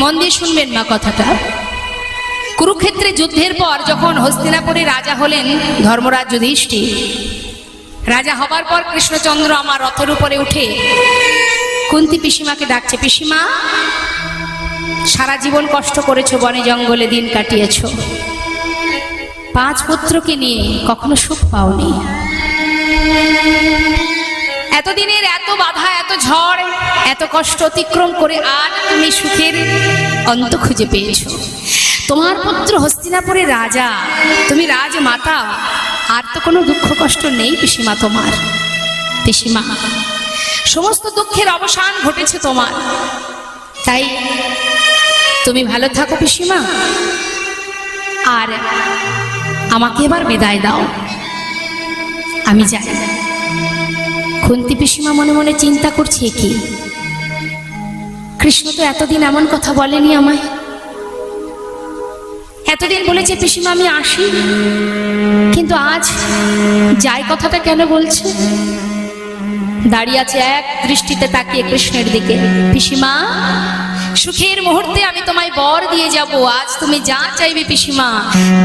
মন দিয়ে শুনবেন মা কথাটা। কুরুক্ষেত্রে যুদ্ধের পর যখন হস্তিনাপুরে রাজা হলেন ধর্মরাজ যুধিষ্ঠির, রাজা হবার পর কৃষ্ণচন্দ্র আমার রথের উপরে উঠে কুন্তী পিসিমাকে ডাকছে, পিসিমা সারা জীবন কষ্ট করেছো, বনে জঙ্গলে দিন কাটিয়েছো, 5 পুত্রকে নিয়ে কখনো সুখ পাওনি। এতদিনের এত বাধা, এত ঝড়, এত কষ্ট অতিক্রম করে আজ তুমি সুখের অন্ত খুঁজে পেয়েছো। তোমার পুত্র হস্তিনাপুরের রাজা, তুমি রাজমাতা, আর তো কোনো দুঃখ কষ্ট নেই পিসিমা তোমার। পিসিমা সমস্ত দুঃখের অবসান ঘটেছে তোমার, তাই তুমি ভালো থাকো পিসিমা, আর আমাকে এবার বিদায় দাও, আমি যাই। কুন্তী পিসিমা মনে মনে চিন্তা করছে, কি কৃষ্ণ তো এতদিন এমন কথা বলেনি আমায়, এতদিন বলেছে পিসিমা আমি আসি, কিন্তু আজ যাই কথাটা কেন বলছে। দাঁড়িয়ে আছে এক দৃষ্টিতে তাকিয়ে কৃষ্ণের দিকে, পিসিমা সুখের মুহূর্তে আমি তোমায় বর দিয়ে যাব, আজ তুমি যা চাইবে পিসিমা,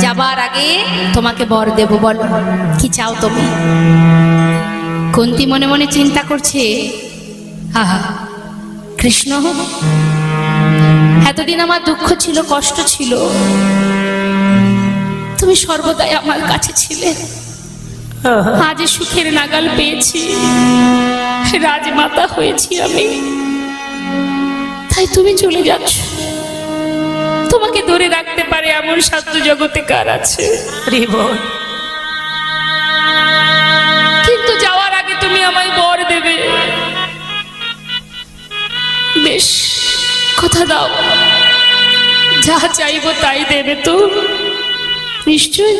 যাবার আগে তোমাকে বর দেব, বলো কি চাও তুমি। কুন্তী মনে মনে চিন্তা করছে, আহা কৃষ্ণ, এতদিন আমার দুঃখ ছিল, কষ্ট ছিল, তুমি সর্বদাই আমার কাছে ছিলে, আজ সুখের নাগাল পেয়েছি, রাজমাতা হয়েছি আমি, তাই তুমি চলে যাচ্ছ। তোমাকে ধরে রাখতে পারে এমন সাধ্য জগতে কার আছে? কিন্তু যাওয়ার আগে তুমি আমায় বর দেবে, বেশ কথা দাও, যা চাইবো তাই দেবে তো? নিশ্চয়,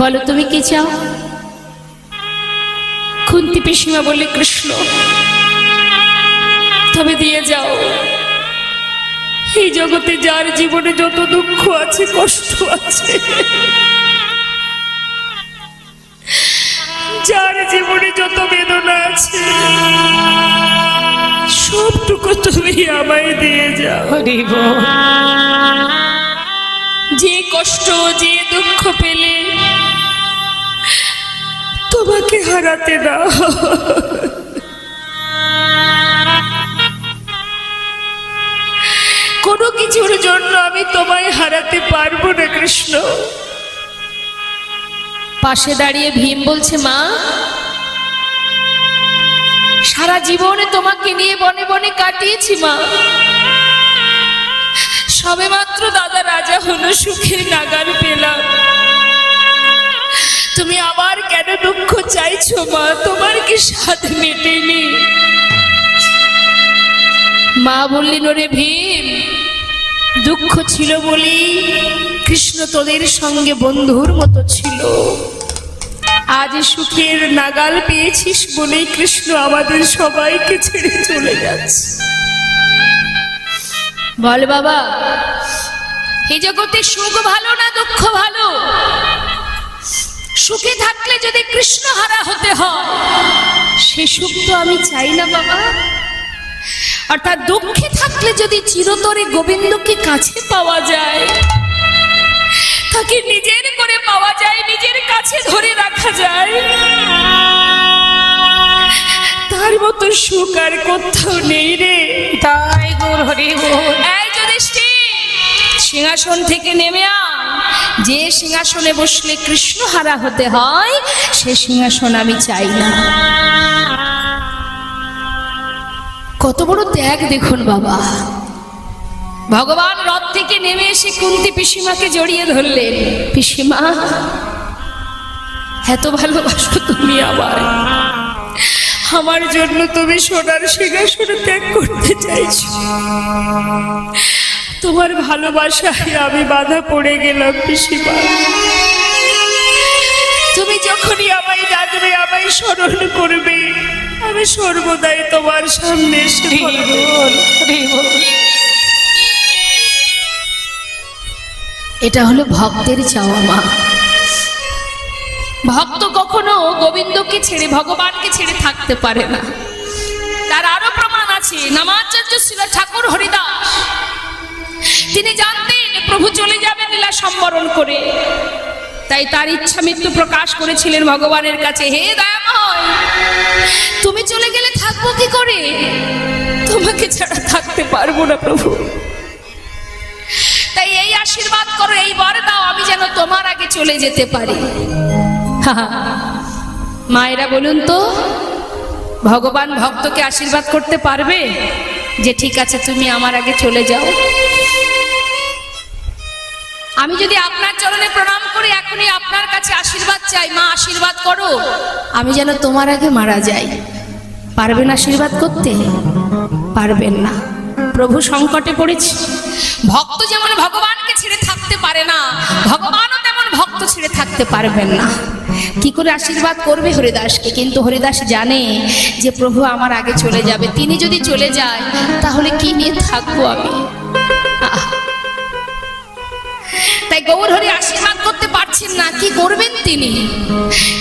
বলো তুমি কি চাও। কুন্তী পিসিমা বললে, কৃষ্ণ তবে দিয়ে যাও, এই জগতে যার জীবনে যত দুঃখ আছে, কষ্ট আছে, যার জীবনে যত বেদনা আছে, সবটুকু তুমি আমায় দিয়ে যাও। যে কষ্ট, যে দুঃখ পেলে তোমাকে হারাতে দাও, কোনো কিছুর জন্য আমি তোমায় হারাতে পারবো না কৃষ্ণ। পাশে দাঁড়িয়ে ভীম বলছে, মা সারা জীবনে তোমাকে নিয়ে বনে বনে কাটিয়েছি মা, সবে মাত্র দাদা রাজা হলো, সুখের নাগাল পেলাম, তুমি আবার কেন দুঃখ চাইছো মা? তোমার কি স্বাদ মেটেনি? মা বললেন, ওরে ভীম, দুঃখ ছিল বলি কৃষ্ণ তোদের সঙ্গে বন্ধুর মতো ছিল, আজ সুখের নাগাল পেয়েছিস বলেই কৃষ্ণ আমাদের সবাইকে ছেড়ে চলে যাচ্ছে। বল বাবা, এই জগতে সুখ ভালো না দুঃখ ভালো? সুখে থাকলে যদি কৃষ্ণ হারা হতে হয়, সে সুখ তো আমি চাই না বাবা। অর্থাৎ দুঃখে থাকলে যদি চিরতরে গোবিন্দকে কাছে পাওয়া যায়, তাকে নিজের করে পাওয়া যায়, নিজের কাছে ধরে রাখা যায়, তার মতো সুখ আর কোথাও নেই রে। তাই গৌর হরি বল। এই যুধিষ্ঠির, সিংহাসন থেকে নেমে আয়, যে সিংহাসনে বসলে কৃষ্ণ হারা হতে হয়, সে সিংহাসন আমি চাই না। কত বড় ত্যাগ দেখুন বাবা। ভগবান রথ থেকে নেমে এসে কুন্তী পিসিমাকে জড়িয়ে ধরলেন, পিসিমা এত ভালোবাসো তুমি আমায়, আমার জন্য তুমি সোনার সিংহাসন ত্যাগ করতে চাইছো, তোমার ভালোবাসায় আমি বাধা পড়ে গেলাম পিসিমা। তুমি যখনই আমায় ডাকবে, আমায় স্মরণ করবে, আমি সর্বদাই তোমার সামনে এসে এটা হলো ভক্তের চাওয়া মা। ভক্ত কখনো গোবিন্দকে ছেড়ে, ভগবানকে ছেড়ে থাকতে পারে না। তার আরো প্রমাণ আছে। নামাচার্য শ্রী ঠাকুর হরিদাস জানতেন প্রভু চলে যাবেন লীলা সম্বরণ করে, তাই তার ইচ্ছা মৃত্যু প্রকাশ করেছিলেন ভগবানের কাছে, হে দয়াময় তুমি চলে গেলে থাকবো কি করে, তোমাকে ছাড়া থাকতে পারবো না প্রভু, তাই এই আশীর্বাদ করো, এই বর দাও আমি যেন তোমার আগে চলে যেতে পারি। মায়েরা বলুন তো, ভগবান ভক্তকে আশীর্বাদ করতে পারবে যে ঠিক আছে তুমি আমার আগে চলে যাও? আমি যদি আপনার চরণে প্রণাম করি, এখনই আপনার কাছে আশীর্বাদ চাই, মা আশীর্বাদ করো আমি যেন তোমার আগে মারা যাই, পারবেন আশীর্বাদ করতে? পারবেন না। প্রভু সংকটে পড়েছে, ভক্ত যেমন ভগবানকে ছেড়ে থাকতে পারে না, ভগবানও তেমন ভক্ত ছেড়ে থাকতে পারবেন না। কি করে আশীর্বাদ করবে হরিদাসকে? কিন্তু হরিদাস জানে যে প্রভু আমার আগে চলে যাবে, তিনি যদি চলে যায় তাহলে কি নিয়ে থাকবো আমি? তাই গৌর হরি আশীর্বাদ করতে পারছেন না, কি করবেন তিনি?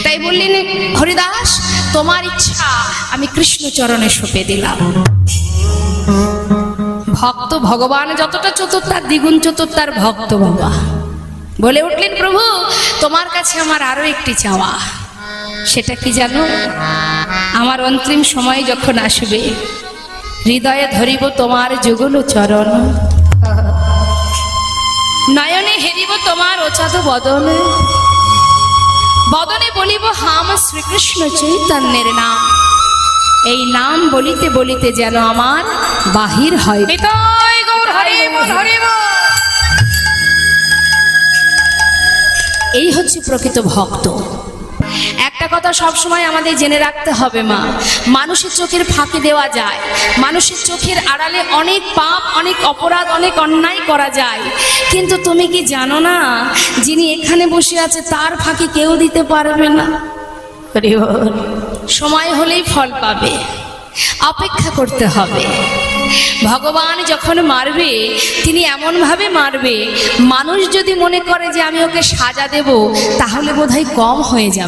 তাই বললেন, হরিদাস তোমার ইচ্ছা আমি কৃষ্ণ চরণে সঁপে দিলাম। ভক্ত ভগবান যতটা চতুর তার দ্বিগুণ চতুর তার ভক্ত বাবা। বলে উঠলেন, প্রভু তোমার কাছে আমার আরো একটি চাওয়া। সেটা কি জানো? আমার অন্তিম সময় যখন আসবে, হৃদয়ে ধরিব তোমার যুগল চরণ, নয়নে হেরিব তোমার ওচাদ বদন, বদনে বলিব হাম শ্রীকৃষ্ণ চৈতন্যের নাম, এই নাম বলিতে বলিতে যেন আমার বাহির হয়। এই হচ্ছে প্রকৃত ভক্ত। একটা কথা সবসময় আমাদের জেনে রাখতে হবে মা, মানুষের চোখের ফাঁকি দেওয়া যায়, মানুষের চোখের আড়ালে অনেক পাপ, অনেক অপরাধ, অনেক অন্যায় করা যায়, কিন্তু তুমি কি জানো না যিনি এখানে বসে আছে তার ফাঁকি কেউ দিতে পারবে না। সময় হলেই ফল পাবে, অপেক্ষা করতে হবে। ভগবান যখন মারবে তিনি এমনভাবে মারবে, মানুষ যদি মনে করে যে আমি ওকে সাজা দেব তাহলে বোধহয় কম হয়ে যাবে।